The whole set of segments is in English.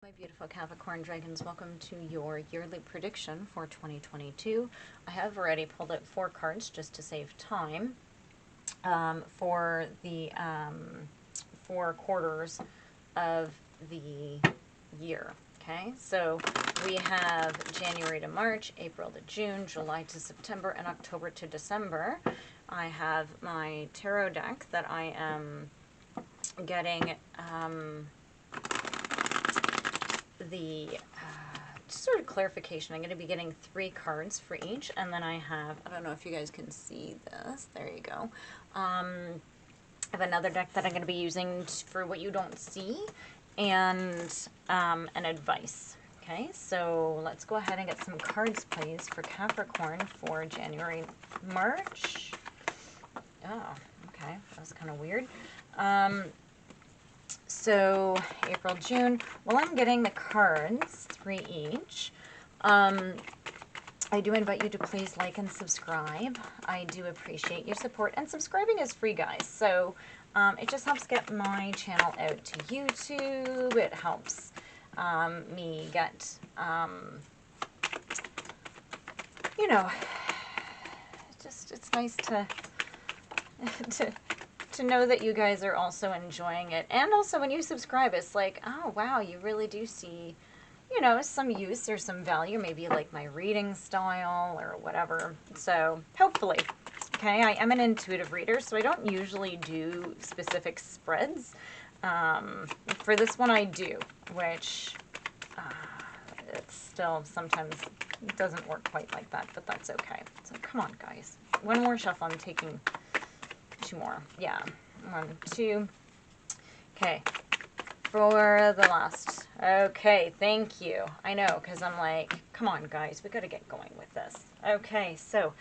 My beautiful Capricorn dragons, welcome to your yearly prediction for 2022. I have already pulled out 4 cards just to save time for the 4 quarters of the year. Okay, so we have January to March, April to June, July to September, and October to December. I have my tarot deck that I am getting the sort of clarification. I'm going to be getting 3 cards for each, and then I have, I don't know if you guys can see this, there you go. I have another deck that I'm going to be using for what you don't see, and an advice. Okay, so let's go ahead and get some cards, please, for Capricorn for January, March. Oh, okay, that was kind of weird. So April, June. Well, I'm getting the cards, 3 each. I do invite you to please like and subscribe. I do appreciate your support, and subscribing is free, guys. So it just helps get my channel out to YouTube. It helps me get, you know, it's nice to to know that you guys are also enjoying it. And also when you subscribe, it's like, oh wow, you really do see, you know, some use or some value, maybe like my reading style or whatever. So hopefully, okay, I am an intuitive reader, so I don't usually do specific spreads. For this one I do, which it's still sometimes doesn't work quite like that, but that's okay. So come on, guys. One more shuffle. I'm taking 2 more. Yeah. 1, 2. Okay. For the last. Okay. Thank you. I know, because I'm like, come on, guys. We got to get going with this. Okay. So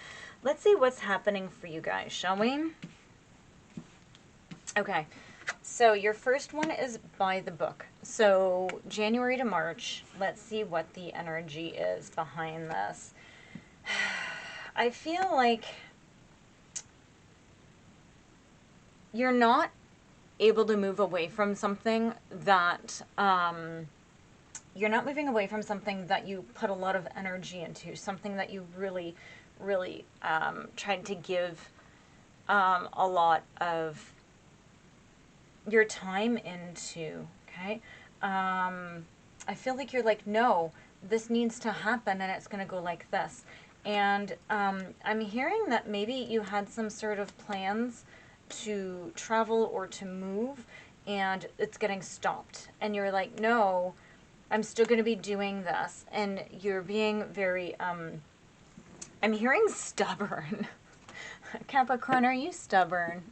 let's see what's happening for you guys, shall we? Okay. So your first one is by the book. So January to March. Let's see what the energy is behind this. I feel like you're not able to move away from something that, you're not moving away from something that you put a lot of energy into, something that you really, really tried to give a lot of your time into, okay? I feel like you're like, no, this needs to happen and it's going to go like this. And I'm hearing that maybe you had some sort of plans to travel or to move, and it's getting stopped. And you're like, no, I'm still going to be doing this. And you're being very, I'm hearing stubborn. Capricorn, are you stubborn?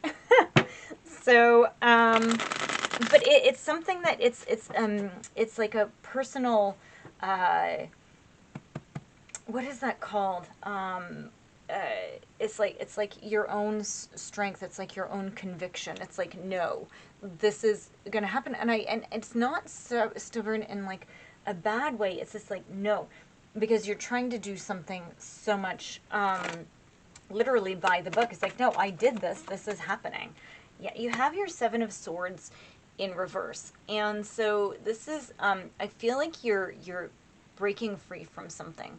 So, but it's something that it's like a personal, what is that called? It's like your own strength. It's like your own conviction. It's like, no, this is gonna happen. And it's not so stubborn in like a bad way. It's just like, no, because you're trying to do something so much, literally by the book. It's like, no, I did this. This is happening. Yeah, you have your 7 of Swords in reverse, and so this is. I feel like you're breaking free from something.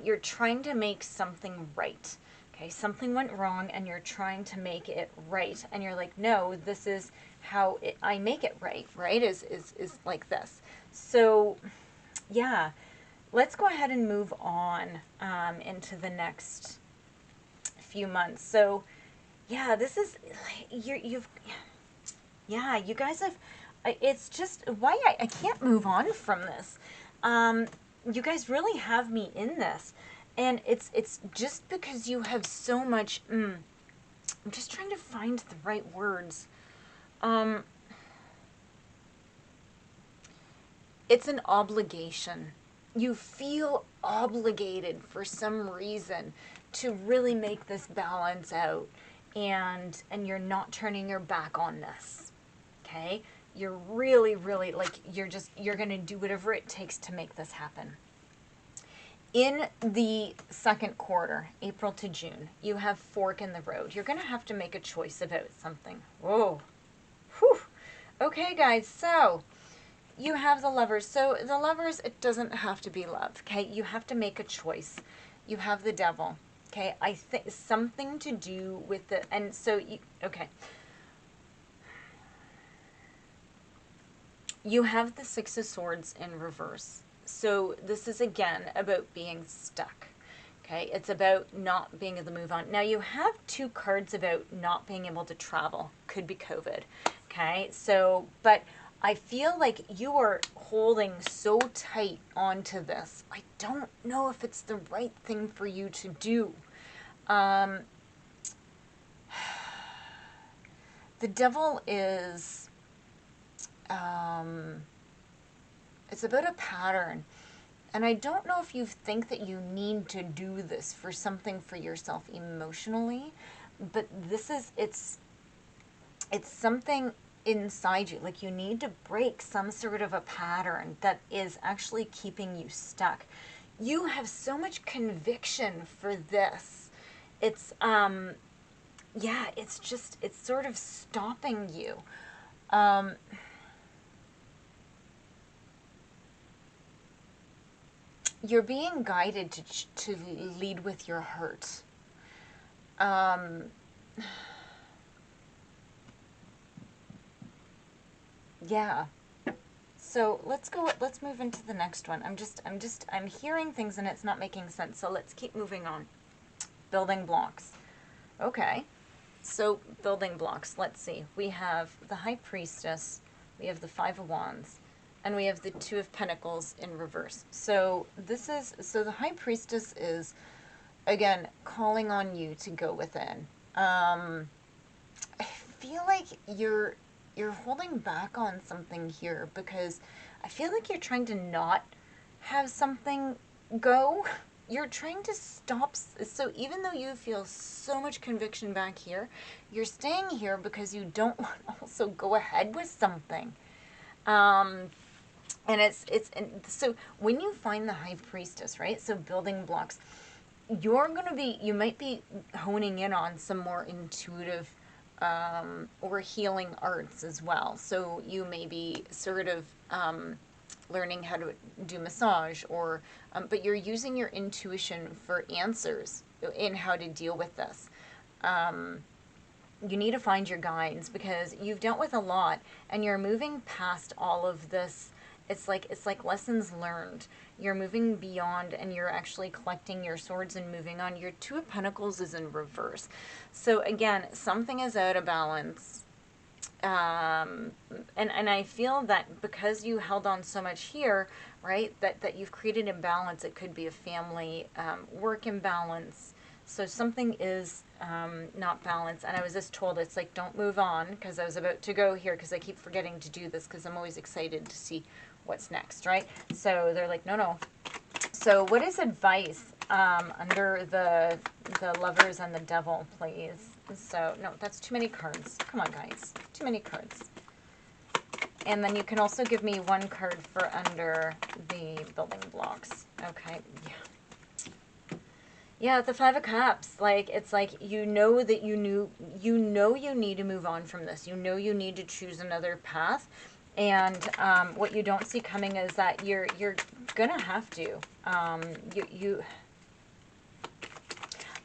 You're trying to make something right. Okay, something went wrong and you're trying to make it right. And you're like, no, this is how I make it right, right? Is like this. So, yeah, let's go ahead and move on into the next few months. So, yeah, this is, yeah, you guys have, it's just, why I can't move on from this. You guys really have me in this, and it's just because you have so much, I'm just trying to find the right words. It's an obligation. You feel obligated for some reason to really make this balance out, and you're not turning your back on this, okay? You're really, really, like, you're going to do whatever it takes to make this happen. In the second quarter, April to June, you have fork in the road. You're going to have to make a choice about something. Whoa. Whew. Okay, guys, so You have the Lovers. So the Lovers, it doesn't have to be love, okay? You have to make a choice. You have the Devil, okay? I think something to do with the, and so, okay. You have the Six of Swords in reverse. So this is, again, about being stuck, okay? It's about not being able to move on. Now, you have two cards about not being able to travel. Could be COVID, okay? So, but I feel like you are holding so tight onto this. I don't know if it's the right thing for you to do. The Devil is, it's about a pattern. And I don't know if you think that you need to do this for something for yourself emotionally, but this is, it's something inside you. Like, you need to break some sort of a pattern that is actually keeping you stuck. You have so much conviction for this. It's, yeah, it's just, it's sort of stopping you. You're being guided to lead with your heart. Yeah. So let's move into the next one. I'm hearing things and it's not making sense. So let's keep moving on. Building blocks. Okay. So building blocks, let's see. We have the High Priestess, we have the Five of Wands, and we have the Two of Pentacles in reverse. So so the High Priestess is, again, calling on you to go within. I feel like you're holding back on something here because I feel like you're trying to not have something go. You're trying to stop. So even though you feel so much conviction back here, you're staying here because you don't want to also go ahead with something. And so when you find the High Priestess, right? So building blocks, you might be honing in on some more intuitive or healing arts as well. So you may be sort of learning how to do massage, or but you're using your intuition for answers in how to deal with this. You need to find your guides because you've dealt with a lot and you're moving past all of this. It's like lessons learned. You're moving beyond and you're actually collecting your swords and moving on. Your Two of Pentacles is in reverse. So again, something is out of balance. And I feel that because you held on so much here, right, that you've created imbalance. It could be a family, work imbalance. So something is not balanced. And I was just told, it's like, don't move on, because I was about to go here because I keep forgetting to do this because I'm always excited to see what's next, right? So they're like, no. So what is advice under the Lovers and the Devil, please? So, no, that's too many cards. Come on, guys. Too many cards. And then you can also give me one card for under the building blocks. Okay, yeah. Yeah, the Five of Cups. Like, it's like, you know that you need to move on from this. You know you need to choose another path. And what you don't see coming is that you're gonna have to.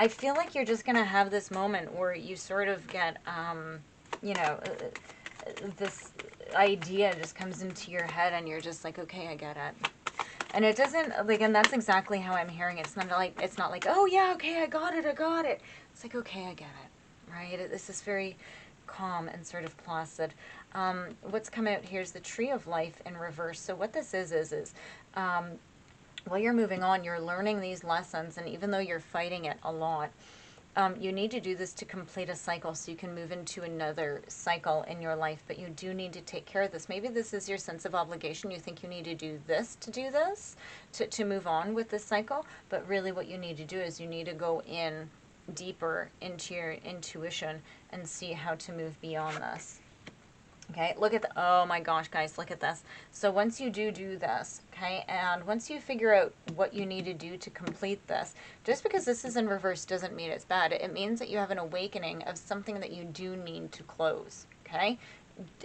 I feel like you're just gonna have this moment where you sort of get, this idea just comes into your head, and you're just like, okay, I get it. And it doesn't, like, and that's exactly how I'm hearing it. It's not like, oh yeah, okay, I got it. It's like, okay, I get it, right? This is very calm and sort of placid. What's come out here is the Tree of Life in reverse. So what this is while you're moving on, you're learning these lessons, and even though you're fighting it a lot, you need to do this to complete a cycle so you can move into another cycle in your life, but you do need to take care of this. Maybe this is your sense of obligation. You think you need to do this, to move on with this cycle, but really what you need to do is you need to go in deeper into your intuition and see how to move beyond this. Okay, look at oh my gosh, guys, look at this. So once you do this, okay, and once you figure out what you need to do to complete this, just because this is in reverse doesn't mean it's bad. It means that you have an awakening of something that you do need to close, okay?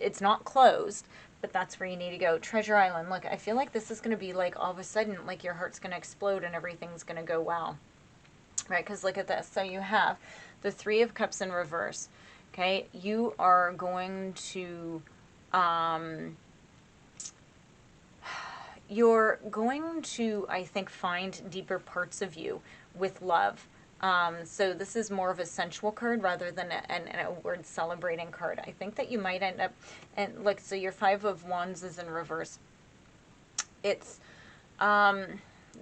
It's not closed, but that's where you need to go. Treasure Island, look, I feel like this is going to be like all of a sudden, like your heart's going to explode and everything's going to go wow. Right, because look at this. So you have the Three of Cups in reverse. Okay, you are going to, I think, find deeper parts of you with love. So this is more of a sensual card rather than an outward celebrating card. I think that you might end up, and look, so your Five of Wands is in reverse. It's,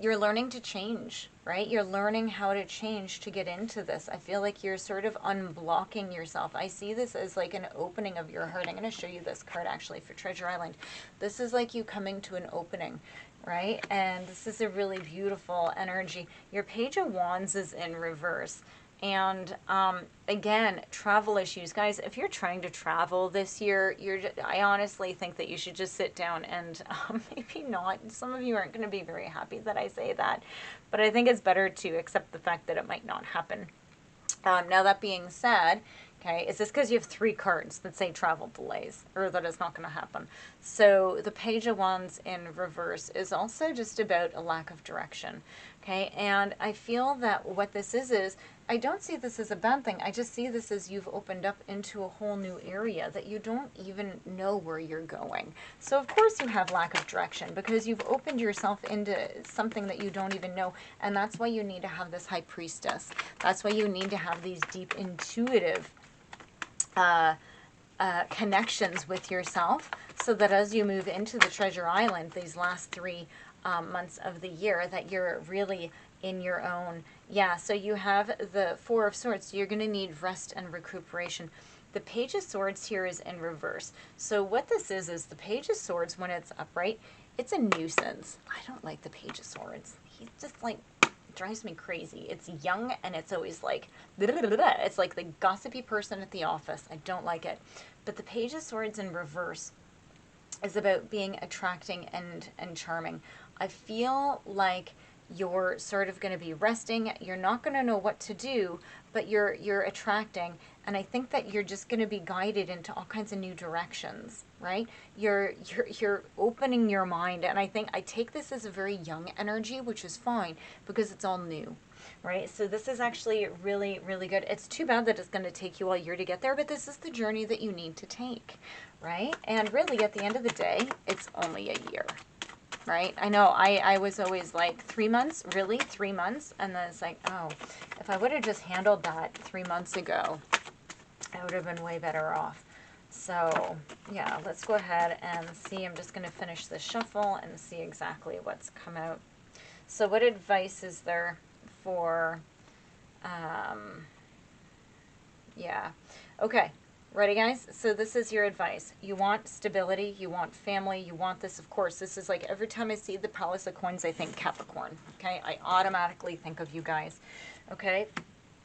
you're learning to change, right? You're learning how to change to get into this. I feel like you're sort of unblocking yourself. I see this as like an opening of your heart. I'm going to show you this card actually for Treasure Island. This is like you coming to an opening, right? And this is a really beautiful energy. Your Page of Wands is in reverse. And again, travel issues. Guys, if you're trying to travel this year, I honestly think that you should just sit down and maybe not. Some of you aren't going to be very happy that I say that. But I think it's better to accept the fact that it might not happen. Now, that being said, okay, is this because you have 3 cards that say travel delays, or that it's not going to happen? So the Page of Wands in reverse is also just about a lack of direction, okay? And I feel that what this is I don't see this as a bad thing. I just see this as you've opened up into a whole new area that you don't even know where you're going. So of course you have lack of direction because you've opened yourself into something that you don't even know. And that's why you need to have this High Priestess. That's why you need to have these deep intuitive connections with yourself, so that as you move into the Treasure Island, these last 3 months of the year, that you're really in your own. Yeah, so you have the Four of Swords. So you're going to need rest and recuperation. The Page of Swords here is in reverse. So what this is the Page of Swords, when it's upright, it's a nuisance. I don't like the Page of Swords. He's just like, drives me crazy. It's young and it's always like, blah, blah, blah, blah. It's like the gossipy person at the office. I don't like it. But the Page of Swords in reverse is about being attracting and charming. I feel like you're sort of going to be resting. You're not going to know what to do, but you're attracting. And I think that you're just going to be guided into all kinds of new directions, right? You're opening your mind. And I think I take this as a very young energy, which is fine because it's all new, right? So this is actually really, really good. It's too bad that it's going to take you all year to get there, but this is the journey that you need to take, right? And really, at the end of the day, it's only a year. Right? I know I was always like 3 months, really 3 months. And then it's like, oh, if I would have just handled that 3 months ago, I would have been way better off. So yeah, let's go ahead and see. I'm just going to finish the shuffle and see exactly what's come out. So what advice is there for, yeah. Okay. Ready, guys? So this is your advice. You want stability, you want family, you want this, of course. This is like every time I see the Palace of Coins, I think Capricorn, okay? I automatically think of you guys, okay?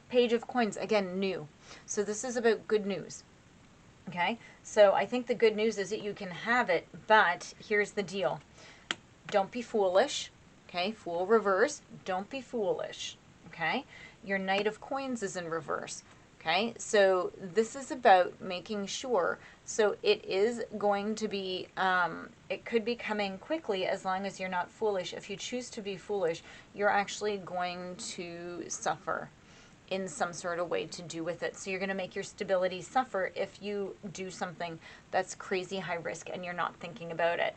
Page of Coins, again, new. So this is about good news, okay? So I think the good news is that you can have it, but here's the deal. Don't be foolish, okay? Fool reverse. Don't be foolish, okay? Your Knight of Coins is in reverse. Okay, so this is about making sure. So it is going to be, it could be coming quickly as long as you're not foolish. If you choose to be foolish, you're actually going to suffer in some sort of way to do with it. So you're going to make your stability suffer if you do something that's crazy high risk and you're not thinking about it.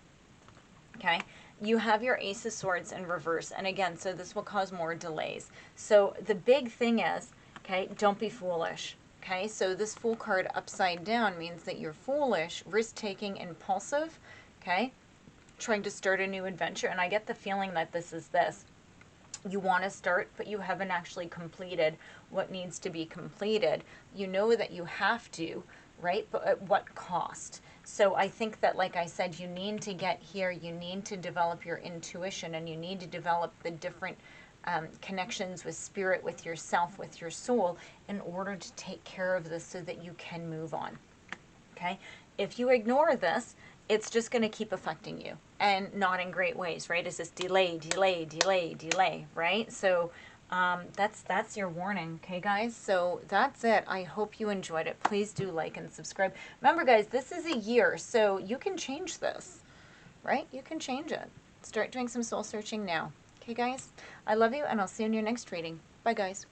Okay, you have your Ace of Swords in reverse. And again, so this will cause more delays. So the big thing is, okay, don't be foolish. Okay, so this Fool card upside down means that you're foolish, risk-taking, impulsive, okay, trying to start a new adventure. And I get the feeling that this is this. You want to start, but you haven't actually completed what needs to be completed. You know that you have to, right? But at what cost? So I think that, like I said, you need to get here. You need to develop your intuition, and you need to develop the different connections with spirit, with yourself, with your soul, in order to take care of this so that you can move on. Okay? If you ignore this, it's just going to keep affecting you, and not in great ways, right? It's this delay, delay, delay, delay, right? So That's your warning, okay, guys? So that's it. I hope you enjoyed it. Please do like and subscribe. Remember, guys, this is a year, so you can change this, right? You can change it. Start doing some soul searching now. Okay, guys? I love you, and I'll see you in your next reading. Bye, guys.